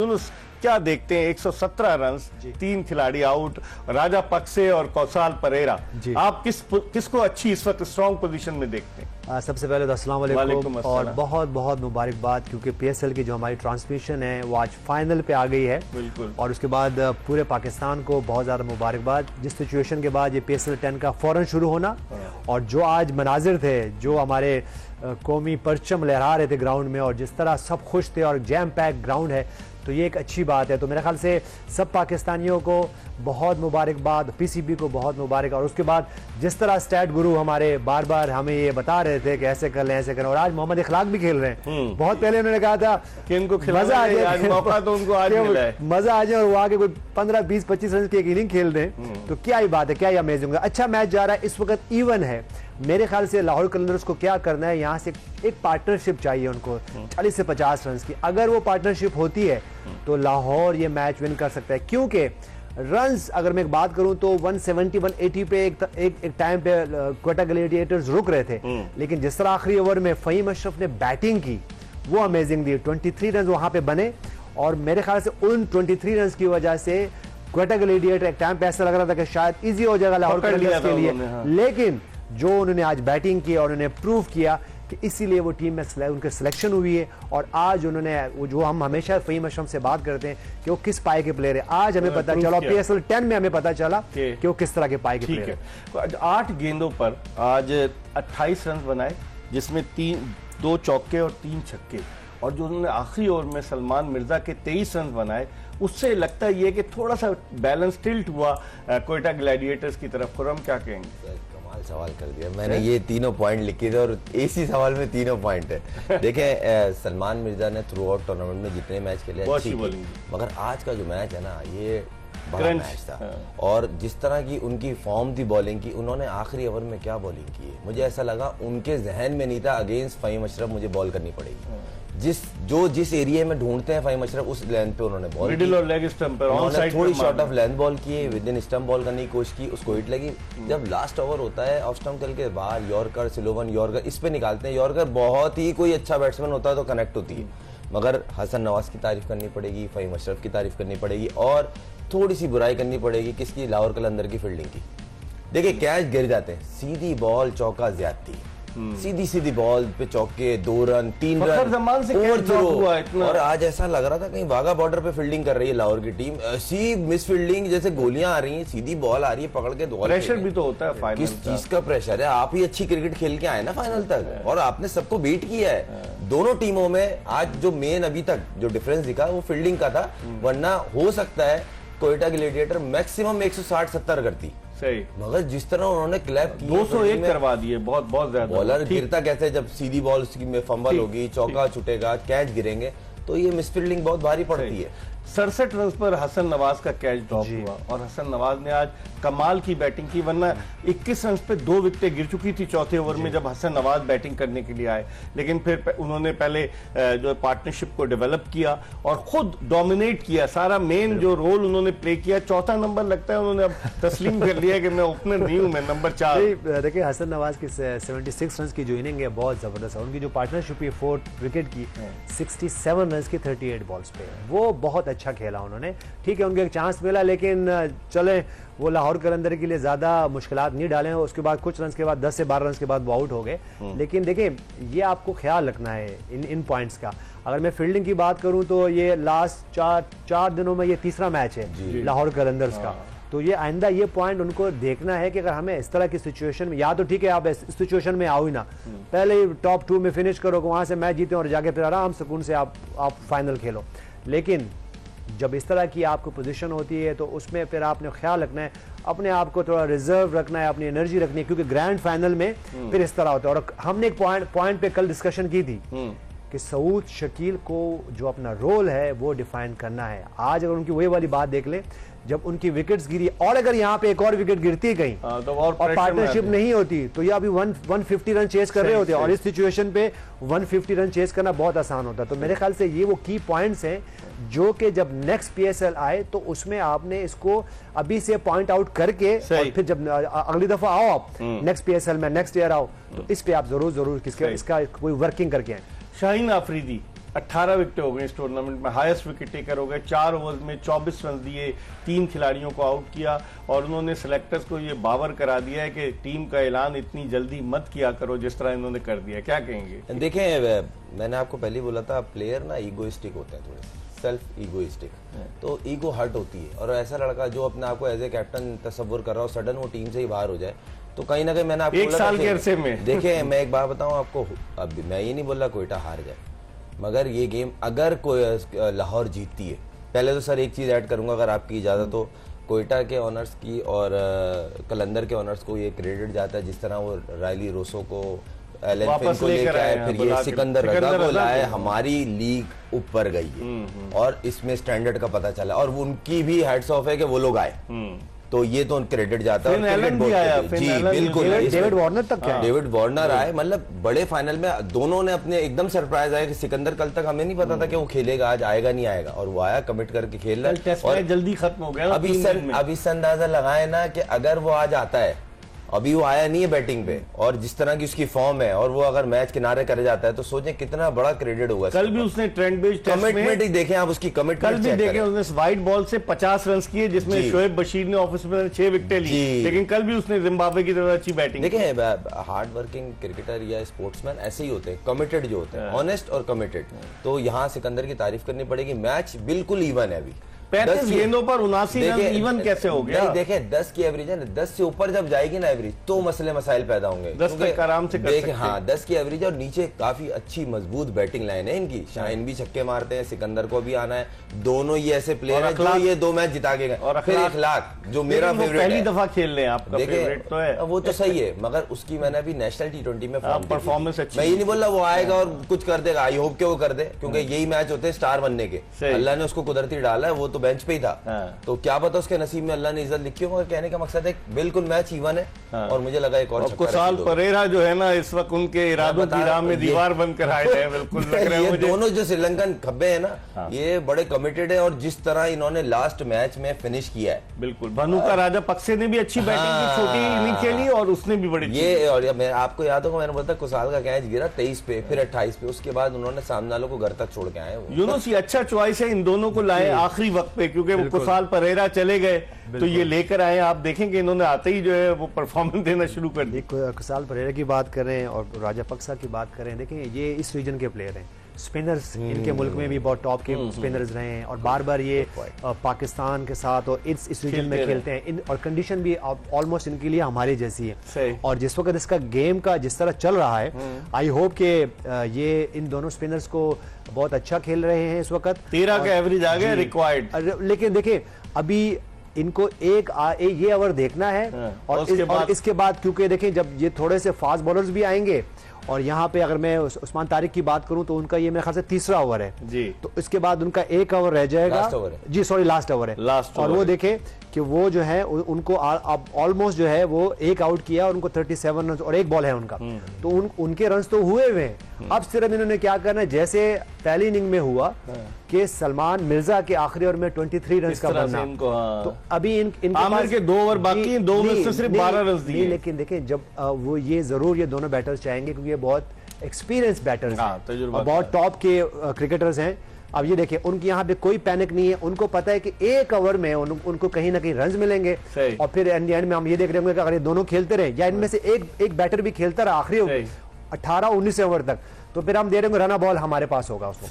यूनुस क्या देखते हैं? 117 रन, 3 खिलाड़ी आउट, राजा पक्से और कौसाल परेरा। आप किसको अच्छी इस वक्त स्ट्रॉन्ग पोजीशन में देखते हैं? सबसे पहले तो अस्सलाम वालेकुम और बहुत बहुत मुबारकबाद, क्योंकि पीएसएल की जो हमारी ट्रांसमिशन है वो आज फाइनल पे आ गई है। बिल्कुल। और उसके बाद पूरे पाकिस्तान को बहुत ज़्यादा मुबारकबाद, जिस सिचुएशन के बाद ये पीएसएल 10 का फ़ौरन शुरू होना, और जो आज मनाजिर थे, जो हमारे कौमी परचम लहरा रहे थे ग्राउंड में, और जिस तरह सब खुश थे और जैम पैक ग्राउंड है, तो ये एक अच्छी बात है। तो मेरे ख्याल से सब पाकिस्तानियों को बहुत मुबारकबाद, पीसीबी को बहुत मुबारक। और उसके बाद जिस तरह स्टैट गुरु हमारे बार बार हमें ये बता रहे थे कि ऐसे कर लें, ऐसे करें, और आज मोहम्मद इखलाक भी खेल रहे हैं। बहुत पहले उन्होंने कहा था कि इनको मजा आ जाए, आज मौका तो उनको आज मिला है, मजा आ जाए, और वो आगे कोई 15, 20, 25 रन की एक इनिंग खेल दें, तो क्या ही बात है, क्या ही अमेजिंग है। अच्छा मैच जा रहा है, इस वक्त इवन है। मेरे ख्याल से लाहौर कलंदर्स को क्या करना है, यहाँ से एक पार्टनरशिप चाहिए उनको 40 से 50 रन की। अगर वो पार्टनरशिप होती है तो लाहौर ये मैच विन कर सकता है, क्योंकि रन्स अगर मैं एक बात करूं तो 170, 180 पे एक टाइम पे क्वेटा ग्लैडिएटर्स रुक रहे थे, लेकिन जिस तरह आखिरी ओवर में फ़हीम अशरफ ने बैटिंग की वो अमेजिंग थी। 23 रन वहां पे बने, और मेरे ख्याल से उन 23 रन की वजह से क्वेटा ग्लैडिएटर एक टाइम पे ऐसा लग रहा था कि शायद इजी हो जाएगा लाहौर कलंदर्स के लिए, लेकिन जो उन्होंने आज बैटिंग की और उन्होंने प्रूव किया कि इसीलिए वो टीम में उनकी सिलेक्शन हुई है। और आज उन्होंने वो, जो हम हमेशा फ़हीम अशरफ से बात करते हैं कि वो किस पाए के प्लेयर है, आज हमें पता चला, पीएसएल 10 में हमें पता चला कि वो किस तरह के पाए के प्लेयर है। 8 गेंदों पर आज 28 रन बनाए, जिसमें 2 चौके और 3 छक्के, और जो उन्होंने आखिरी ओवर में सलमान मिर्जा के 23 रन बनाए, उससे लगता है ये कि थोड़ा सा बैलेंस टिल्ट हुआ क्वेटा ग्लैडिएटर्स की तरफ। खुर्रम क्या कहेंगे? सवाल कर दिया मैंने, ये तीनों पॉइंट लिखे थे और इसी सवाल में तीनों पॉइंट है। देखें, सलमान मिर्जा ने थ्रू आउट टूर्नामेंट में जितने मैच खेले अच्छी की, मगर आज का जो मैच है ना, ये बड़ा मैच था। और जिस तरह की उनकी फॉर्म थी बॉलिंग की, उन्होंने आखिरी ओवर में क्या बॉलिंग की है, मुझे ऐसा लगा उनके जहन में नहीं था अगेंस्ट फ़हीम अशरफ मुझे बॉल करनी पड़ेगी। जिस एरिया में ढूंढते हैं फ़हीम अशरफ, उस लेंथ पे उन्होंने बॉल मिडिल और लेग स्टंप पर उन्होंने थोड़ी शॉर्ट ऑफ लेंथ बॉल की, विद इन स्टंप बॉल करने की कोशिश की, उसको हिट लगी। जब लास्ट ओवर होता है ऑफ स्टंप खेल के बाहर यॉर्कर, सिलोवन यॉर्कर इस पे निकालते हैं, यॉर्कर बहुत ही कोई अच्छा बैट्समैन होता है तो कनेक्ट होती है। मगर हसन नवाज की तारीफ करनी पड़ेगी, फ़हीम अशरफ की तारीफ करनी पड़ेगी, और थोड़ी सी बुराई करनी पड़ेगी किसकी, लाहौर कलंदर की फील्डिंग की। देखिए कैच गिर जाते हैं, सीधी बॉल चौका ज्यादती, सीधी सीधी बॉल पे चौके, 2 रन 3 रन ओवरथ्रो। और आज ऐसा लग रहा था कहीं वाघा बॉर्डर पे फील्डिंग कर रही है लाहौर की टीम, ऐसी मिस फील्डिंग जैसे गोलियां आ रही हैं, सीधी बॉल आ रही है, पकड़ के दो। प्रेशर भी तो होता है फाइनल। किस चीज का प्रेशर है? आप ही अच्छी क्रिकेट खेल के आए ना फाइनल तक, और आपने सबको बीट किया है। दोनों टीमों में आज जो मेन अभी तक जो डिफरेंस दिखा वो फील्डिंग का था, वरना हो सकता है क्वेटा ग्लैडिएटर मैक्सिमम 160-70 करती, सही। मगर जिस तरह उन्होंने क्लैप की, 201 करवा दिए, बहुत बहुत ज्यादा। बॉलर गिरता कैसे, जब सीधी बॉल में फंबल होगी, चौका छूटेगा, कैच गिरेंगे, तो ये मिसफील्डिंग बहुत भारी पड़ती है। 67 रन पर हसन नवाज का कैच ड्रॉप हुआ, और हसन नवाज ने आज कमाल की बैटिंग की, वरना 21 रन पे 2 विकेटें गिर चुकी थी चौथे ओवर में जब हसन नवाज बैटिंग करने के लिए आए। लेकिन फिर उन्होंने पहले जो पार्टनरशिप को डेवलप किया और खुद डोमिनेट किया, सारा मेन जो रोल उन्होंने प्ले किया। चौथा नंबर लगता है उन्होंने अब तस्लीम कर लिया कि मैं ओपनर नहीं हूं, मैं नंबर 4। देखिए हसन नवाज की 76 रन की जो इनिंग है बहुत जबरदस्त है। उनकी जो पार्टनरशिप है 4 विकेट की, 67 रन की 38 बॉल्स पे, वो बहुत अच्छा खेला उन्होंने। ठीक है, उनको एक चांस मिला, लेकिन चले वो लाहौर कलंदर के लिए ज्यादा मुश्किलात नहीं डाले। उसके बाद कुछ रन के बाद 10 से 12 रन के बाद वो आउट हो गए। लेकिन देखिए ये आपको ख्याल रखना है इन पॉइंट्स का। अगर मैं फील्डिंग की बात करूं तो ये लास्ट 4 दिनों में ये तीसरा मैच है लाहौर कलंदर्स का। तो ये आइंदा ये पॉइंट उनको देखना है कि अगर हमें इस तरह की सिचुएशन में, या तो ठीक है आप इस सिचुएशन में आओ ही ना, पहले ही टॉप 2 में फिनिश करो, वहां से मैच जीते और जाके फिर आराम सुकून से आप फाइनल खेलो। लेकिन जब इस तरह की आपको पोजीशन होती है तो उसमें फिर आपने ख्याल रखना है, अपने आप को थोड़ा रिजर्व रखना है, अपनी एनर्जी रखनी है, क्योंकि ग्रैंड फाइनल में फिर इस तरह होता है। और हमने एक पॉइंट पे कल डिस्कशन की थी कि सऊद शकील को जो अपना रोल है वो डिफाइन करना है। आज अगर उनकी वही वाली बात देख ले, जब उनकी विकेट्स गिरी और अगर यहाँ पे एक और विकेट गिरती कहीं तो और पार्टनरशिप नहीं होती तो ये अभी 150 रन चेस कर रहे होते, और इस सिचुएशन पे 150 रन चेस करना बहुत आसान होता। तो मेरे ख्याल से ये वो की पॉइंट्स हैं जो कि जब नेक्स्ट पीएसएल आए तो उसमें आपने इसको अभी से पॉइंट आउट करके, और फिर जब अगली दफा आओ आप नेक्स्ट पीएसएल में, नेक्स्ट ईयर आओ, तो इस पे आप जरूर इसका कोई वर्किंग करके आए। शाहीन आफरीदी 18 विकेटें हो गई इस टूर्नामेंट में, हाईएस्ट विकेट टेकर हो गए, 4 ओवर में 24 रन दिए, 3 खिलाड़ियों को आउट किया और उन्होंने सिलेक्टर्स को ये बावर करा दिया है कि टीम का ऐलान इतनी जल्दी मत किया करो जिस तरह इन्होंने कर दिया। क्या कहेंगे? देखें, मैंने आपको पहले बोला था प्लेयर ना ईगोइस्टिक होते हैं, थोड़े सेल्फ ईगोइस्टिक, तो ईगो हर्ट होती है। और ऐसा लड़का जो अपने आप को एज ए कैप्टन तस्वुर कर रहा हो, सडन वो टीम से ही बाहर हो जाए, तो कहीं ना कहीं मैंने आपको एक बोला साल था के कि- अरसे में देखिए मैं एक बात बताऊं आपको, अब मैं ये नहीं बोल रहा कोयटा हार जाए, मगर ये गेम अगर कोई लाहौर जीतती है, पहले तो सर एक चीज ऐड करूंगा अगर आपकी इजाजत हो, कोयटा के ऑनर्स की और कलंदर के ऑनर्स को ये क्रेडिट जाता है जिस तरह वो रायली रोसो को एलन वापस फिन को लेकर लेकर आए आए, हैं, फिर बुला ये के। सिकंदर सिकंदर रजा को रजा लाए, को। हमारी लीग ऊपर गई है और इसमें स्टैंडर्ड का पता चला और उनकी भी हेड्स ऑफ है कि वो लोग आए, तो ये तो क्रेडिट जाता है। फिन और क्रिकेट एलन भी बोर्ड आया, को भी। फिन जी एलन, बिल्कुल, डेविड वार्नर तक क्या है? डेविड वार्नर आए, मतलब बड़े फाइनल में दोनों ने अपने एकदम सरप्राइज आए कि सिकंदर कल तक हमें नहीं पता था कि वो खेलेगा, आज आएगा नहीं आएगा, और वो आया कमिट करके खेल कल टेस्ट रहा है। मैच जल्दी खत्म हो गया ना, अब 3 दिन में। इससे अंदाजा लगाए ना कि अगर वो आज आता है, अभी वो आया नहीं है बैटिंग पे, और जिस तरह की उसकी फॉर्म है, और वो अगर मैच किनारे करे जाता है तो सोचें कितना बड़ा क्रेडिट होगा। कल भी उसने ट्रेंड बेस्ड टेस्ट कमिटमेंट ही में, देखें आप, उसकी कल कमिटमेंट भी देखे उसने वाइट बॉल से 50 रन किए जिसमें जी। शोएब बशीर ने ऑफिस में 6 विकेटें ली, जी। लेकिन कल भी उसने जिम्बाब्वे की तरह अच्छी बैटिंग की। देखें हार्ड वर्किंग क्रिकेटर या स्पोर्ट्समैन ऐसे ही होते हैं, कमिटेड जो होते हैं, ऑनेस्ट और कमिटेड। तो यहाँ सिकंदर की तारीफ करनी पड़ेगी, मैच बिल्कुल इवन है अभी, 35 गेंदों पर 79 रन इवन कैसे हो गया? नहीं देखें 10 की एवरेज है ना, 10 से ऊपर जब जाएगी ना एवरेज तो मसले मसाइल पैदा होंगे। 10 तक आराम से कर सकते हैं। हाँ 10 की एवरेज, और नीचे काफी अच्छी मजबूत बैटिंग लाइन है इनकी, शाहीन भी छक्के मारते हैं, सिकंदर को भी आना है, दोनों ही ऐसे प्लेयर हैं जो ये 2 मैच जिता के गए। और फिर इखलाक जो मेरा लेकिन वो फेवरेट पहली है, दफा खेल रहे हैं, आपका फेवरेट तो है। वो तो सही है, मगर उसकी मैंने अभी नेशनल T20 में परफॉर्मेंस अच्छी मैं ये नहीं बोल रहा वो आएगा और कुछ कर देगा, आई होप के वो कर दे, क्योंकि यही मैच होते हैं स्टार बनने के, सही। अल्लाह ने उसको कुदरती डाला है, वो तो बेंच पे ही था, हाँ। तो क्या पता उसके नसीब में अल्लाह ने इज्जत लिखी हो, मगर कहने का मकसद है बिल्कुल मैच इवन है। हाँ। और मुझे लगा एक और छक्का कुशाल रसीद होगा। परेरा जो है ना, इस वक्त उनके इरादों की राह में ये- दीवार बन कर आए हैं, बिल्कुल लग रहा है ये मुझे। दोनों जो श्रीलंकन खब्बे हैं ना, ये बड़े कमिटेड है, और जिस तरह इन्होंने लास्ट मैच में फिनिश किया है, बिल्कुल भनुका राजा पक्से ने भी अच्छी बैटिंग की, छोटी इनिंग खेली और उसने भी बड़ी ये और मैं आपको याद होगा मैंने बोला कुशाल का कैच गिरा 23 पे, फिर 28 पे, उसके बाद उन्होंने सामने वालों को घर तक छोड़ के आए वो। यूनुस ये अच्छा चॉइस है, इन दोनों को लाए आखिरी वक्त पे, क्योंकि वो कुशाल परेरा चले गए तो ये लेकर आए। आप देखेंगे इन्होंने आते ही जो है वो परफॉर्मेंस देना शुरू कर दी। कुशाल परेरा की बात करें और राजा पक्सा की बात करें, देखें ये इस रीजन के प्लेयर हैं, स्पिनर्स इनके मुल्क में भी बहुत टॉप के स्पिनर्स रहे हैं, और बार बार ये पाकिस्तान के साथ और इस रीजन में खेलते हैं, और कंडीशन भी ऑलमोस्ट इनके लिए हमारी जैसी सही। है। और जिस वक्त इसका गेम का जिस तरह चल रहा है, आई होप कि ये इन दोनों स्पिनर्स को बहुत अच्छा खेल रहे हैं इस वक्त। 13 का एवरेज आ गया रिक्वायर्ड। लेकिन देखिए अभी इनको ये ओवर देखना है, और इसके बाद क्योंकि देखें जब ये थोड़े से फास्ट बॉलर्स भी आएंगे, और यहाँ पे अगर मैं उस्मान तारिक की बात करूं तो उनका ये मेरे ख्याल से तीसरा ओवर है जी, तो इसके बाद उनका एक ओवर रह जाएगा। लास्ट ओवर है। जी सॉरी, लास्ट ओवर है। लास्ट और ओवर वो है। देखें कि वो जो है उनको अब ऑलमोस्ट जो है वो एक आउट किया, और उनको 37 रन और एक बॉल है उनका, तो उनके रन तो हुए हुए हैं। अब सिर्फ इन्होंने क्या करना है, जैसे पहली इनिंग में हुआ कि सलमान मिर्जा के आखिरी ओवर में 23 रन का बनना, तो अभी इनके आमिर के 2 ओवर बाकी हैं, 2 में से सिर्फ 12 रन दिए। लेकिन देखें जब वो ये जरूर ये दोनों बैटर्स चाहेंगे, क्योंकि ये बहुत एक्सपीरियंस बैटर्स हाँ, हैं तजुर्बा और बहुत टॉप के क्रिकेटर्स हैं। अब ये देखिए उनकी यहाँ पे कोई पैनिक नहीं है, उनको पता है कि एक ओवर में उनको कहीं ना कहीं रन मिलेंगे, और फिर एंड में हम ये देख रहे होंगे कि अगर ये दोनों खेलते रहे, या इनमें से एक बैटर भी खेलता रहा आखिरी 18-19 ओवर तक, तो फिर हम दे रहे होंगे रन बॉल हमारे पास होगा उसको।